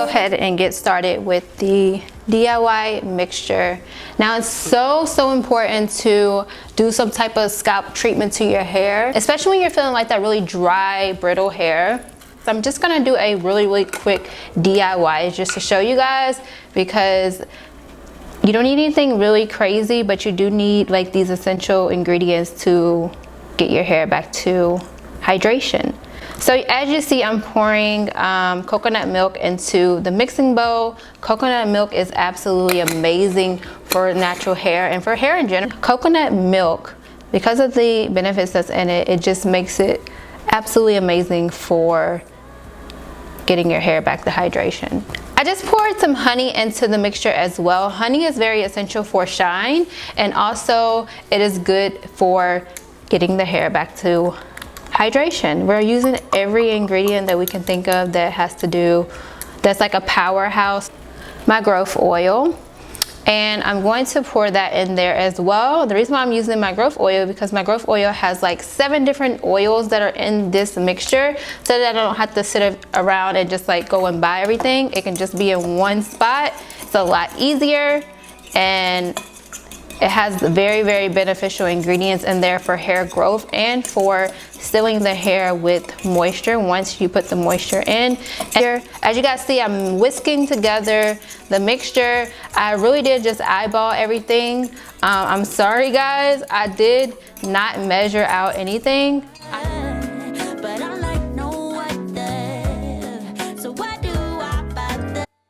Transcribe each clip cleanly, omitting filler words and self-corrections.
ahead and get started with the DIY mixture. Now it's so important to do some type of scalp treatment to your hair, especially when you're feeling like that really dry, brittle hair. So I'm just gonna do a really quick DIY just to show you guys, because you don't need anything really crazy, but you do need like these essential ingredients to get your hair back to hydration. So as you see, I'm pouring coconut milk into the mixing bowl. Coconut milk is absolutely amazing for natural hair and for hair in general. Coconut milk, because of the benefits that's in it, it just makes it absolutely amazing for getting your hair back to hydration. I just poured some honey into the mixture as well. Honey is very essential for shine, and also it is good for getting the hair back to hydration. We're using every ingredient that we can think of that has to do, that's like a powerhouse. My growth oil, and I'm going to pour that in there as well. The reason why I'm using my growth oil, because my growth oil has like 7 different oils that are in this mixture, so that I don't have to sit around and just like go and buy everything. It can just be in one spot. It's a lot easier, and it has very beneficial ingredients in there for hair growth and for sealing the hair with moisture once you put the moisture in. And as you guys see, I'm whisking together the mixture. I really did just eyeball everything. I'm sorry guys, I did not measure out anything.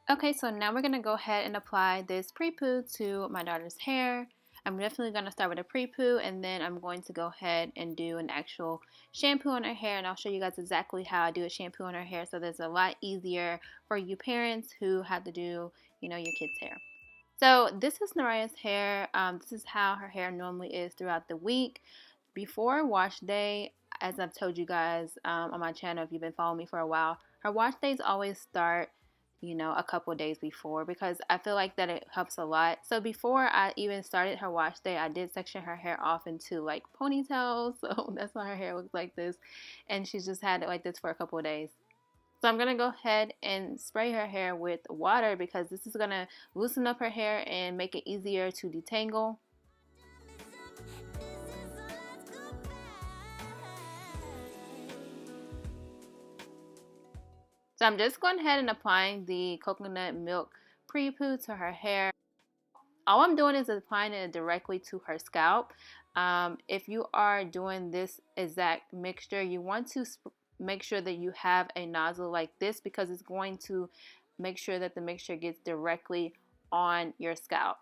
Okay, so now we're gonna go ahead and apply this pre-poo to my daughter's hair. I'm definitely going to start with a pre-poo, and then I'm going to go ahead and do an actual shampoo on her hair, and I'll show you guys exactly how I do a shampoo on her hair, so that's a lot easier for you parents who have to do, you know, your kids' hair. So this is Naraya's hair. This is how her hair normally is throughout the week. Before wash day, as I've told you guys on my channel, if you've been following me for a while, her wash days always start, you know, a couple days before, because I feel like that it helps a lot. So before I even started her wash day, I did section her hair off into like ponytails, so that's why her hair looks like this, and she's just had it like this for a couple of days. So I'm gonna go ahead and spray her hair with water, because this is gonna loosen up her hair and make it easier to detangle. So I'm just going ahead and applying the coconut milk pre-poo to her hair. All I'm doing is applying it directly to her scalp. If you are doing this exact mixture, you want to make sure that you have a nozzle like this, because it's going to make sure that the mixture gets directly on your scalp.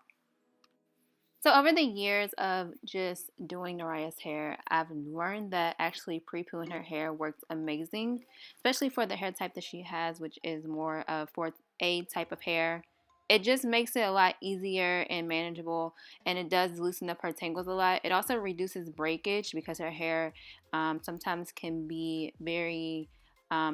So over the years of just doing Naraya's hair, I've learned that actually pre-pooing her hair works amazing, especially for the hair type that she has, which is more of 4A type of hair. It just makes it a lot easier and manageable, and it does loosen up her tangles a lot. It also reduces breakage, because her hair sometimes can be very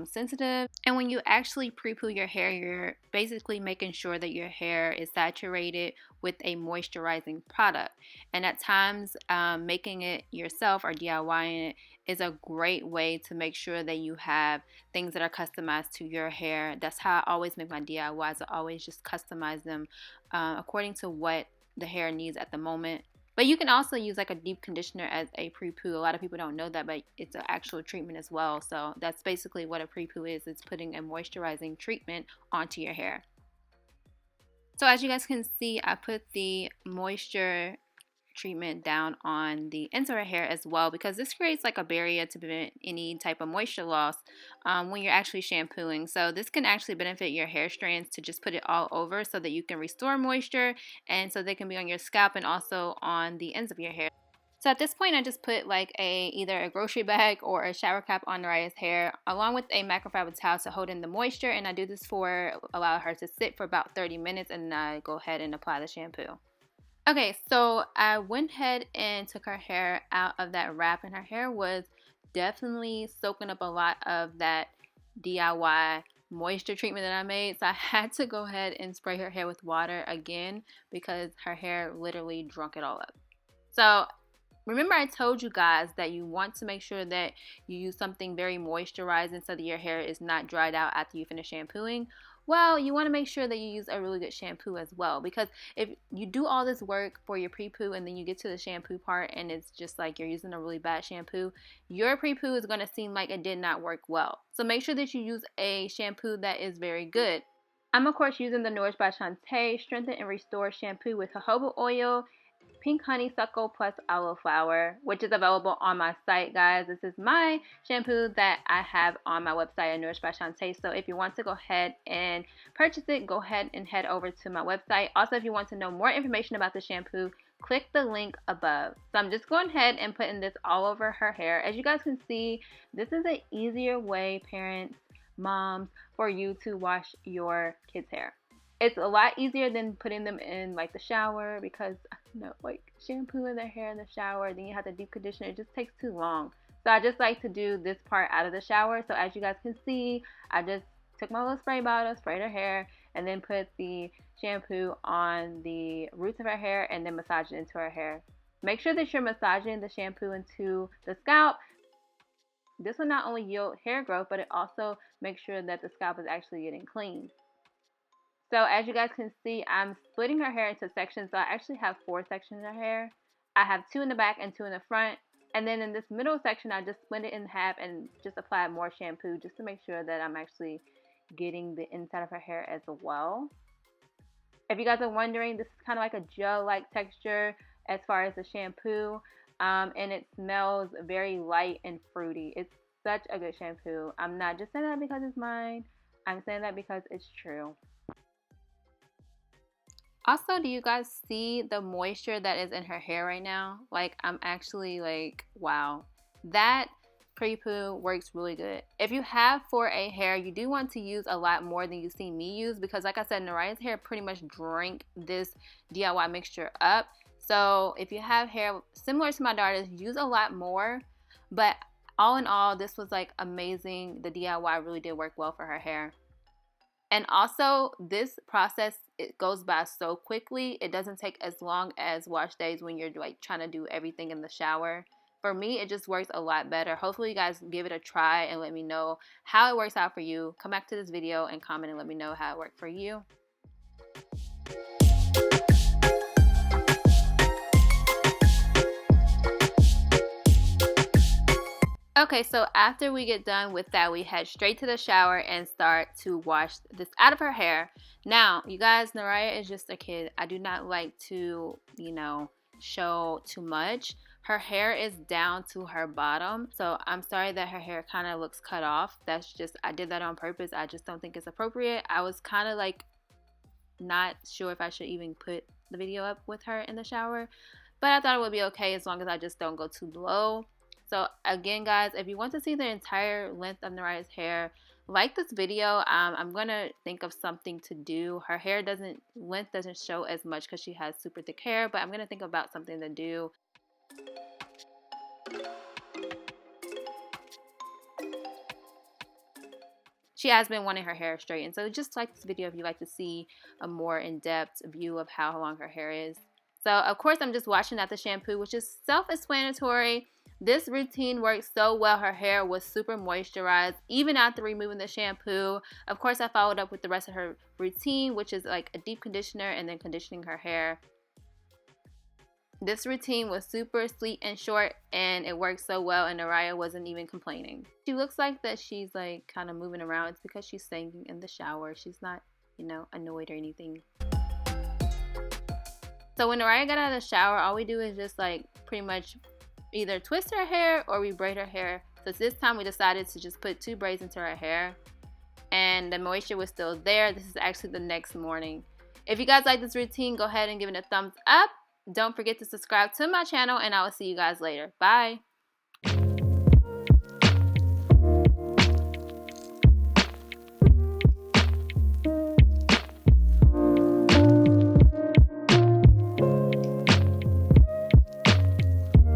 sensitive. And when you actually pre-poo your hair, you're basically making sure that your hair is saturated with a moisturizing product. And at times, making it yourself or DIYing it is a great way to make sure that you have things that are customized to your hair. That's how I always make my DIYs. I always just customize them according to what the hair needs at the moment. But you can also use like a deep conditioner as a pre-poo. A lot of people don't know that, but it's an actual treatment as well. So that's basically what a pre-poo is. It's putting a moisturizing treatment onto your hair. So as you guys can see, I put the moisture treatment down on the ends of her hair as well, because this creates like a barrier to prevent any type of moisture loss when you're actually shampooing. So this can actually benefit your hair strands to just put it all over, so that you can restore moisture, and so they can be on your scalp and also on the ends of your hair. So at this point, I just put like either a grocery bag or a shower cap on Naraya's hair, along with a microfiber towel to hold in the moisture, and I do this allow her to sit for about 30 minutes, and then I go ahead and apply the shampoo. Okay, so I went ahead and took her hair out of that wrap, and her hair was definitely soaking up a lot of that DIY moisture treatment that I made. So I had to go ahead and spray her hair with water again, because her hair literally drunk it all up. So remember, I told you guys that you want to make sure that you use something very moisturizing so that your hair is not dried out after you finish shampooing. Well, you want to make sure that you use a really good shampoo as well, because if you do all this work for your pre-poo and then you get to the shampoo part and it's just like you're using a really bad shampoo, your pre-poo is going to seem like it did not work well. So make sure that you use a shampoo that is very good. I'm of course using the Nourish by Shawntas Strengthen and Restore Shampoo with jojoba oil, pink honeysuckle plus aloe flower, which is available on my site, guys. This is my shampoo that I have on my website at Nourish by Shawntas. So if you want to go ahead and purchase it, go ahead and head over to my website. Also, if you want to know more information about the shampoo, click the link above. So I'm just going ahead and putting this all over her hair. As you guys can see, this is an easier way, parents, moms, for you to wash your kids' hair. It's a lot easier than putting them in like the shower, because like shampooing their hair in the shower, then you have to deep conditioner. It just takes too long. So I just like to do this part out of the shower. So as you guys can see, I just took my little spray bottle, sprayed her hair, and then put the shampoo on the roots of her hair and then massage it into her hair. Make sure that you're massaging the shampoo into the scalp. This will not only yield hair growth, but it also makes sure that the scalp is actually getting clean. So as you guys can see, I'm splitting her hair into sections. So I actually have 4 sections of her hair. I have 2 in the back and 2 in the front. And then in this middle section, I just split it in half and just applied more shampoo just to make sure that I'm actually getting the inside of her hair as well. If you guys are wondering, this is kind of like a gel-like texture as far as the shampoo. And it smells very light and fruity. It's such a good shampoo. I'm not just saying that because it's mine. I'm saying that because it's true. Also, do you guys see the moisture that is in her hair right now? Like, I'm actually like, wow. That pre-poo works really good. If you have 4A hair, you do want to use a lot more than you see me use, because like I said, Naraya's hair pretty much drank this DIY mixture up. So if you have hair similar to my daughter's, use a lot more. But all in all, this was like amazing. The DIY really did work well for her hair. And also, this process, it goes by so quickly. It doesn't take as long as wash days when you're like trying to do everything in the shower. For me, it just works a lot better. Hopefully you guys give it a try and let me know how it works out for you. Come back to this video and comment and let me know how it worked for you. Okay, so after we get done with that, we head straight to the shower and start to wash this out of her hair. Now, you guys, Naraya is just a kid. I do not like to, show too much. Her hair is down to her bottom, so I'm sorry that her hair kind of looks cut off. That's just, I did that on purpose. I just don't think it's appropriate. I was kind of like not sure if I should even put the video up with her in the shower, but I thought it would be okay as long as I just don't go too low. So again, guys, if you want to see the entire length of Naraya's hair, like this video. I'm gonna think of something to do. Her hair length doesn't show as much because she has super thick hair, but I'm gonna think about something to do. She has been wanting her hair straightened, so just like this video if you like to see a more in-depth view of how long her hair is. So of course I'm just washing out the shampoo, which is self-explanatory. This routine worked so well. Her hair was super moisturized even after removing the shampoo. Of course, I followed up with the rest of her routine, which is like a deep conditioner and then conditioning her hair. This routine was super sweet and short, and it worked so well, and Naraya wasn't even complaining. She looks like that she's like kind of moving around. It's because she's singing in the shower. She's not, annoyed or anything. So when Naraya got out of the shower, all we do is just like pretty much either twist her hair or we braid her hair. So this time we decided to just put 2 braids into her hair, and the moisture was still there. This is actually the next morning. If you guys like this routine, go ahead and give it a thumbs up. Don't forget to subscribe to my channel, and I will see you guys later. Bye.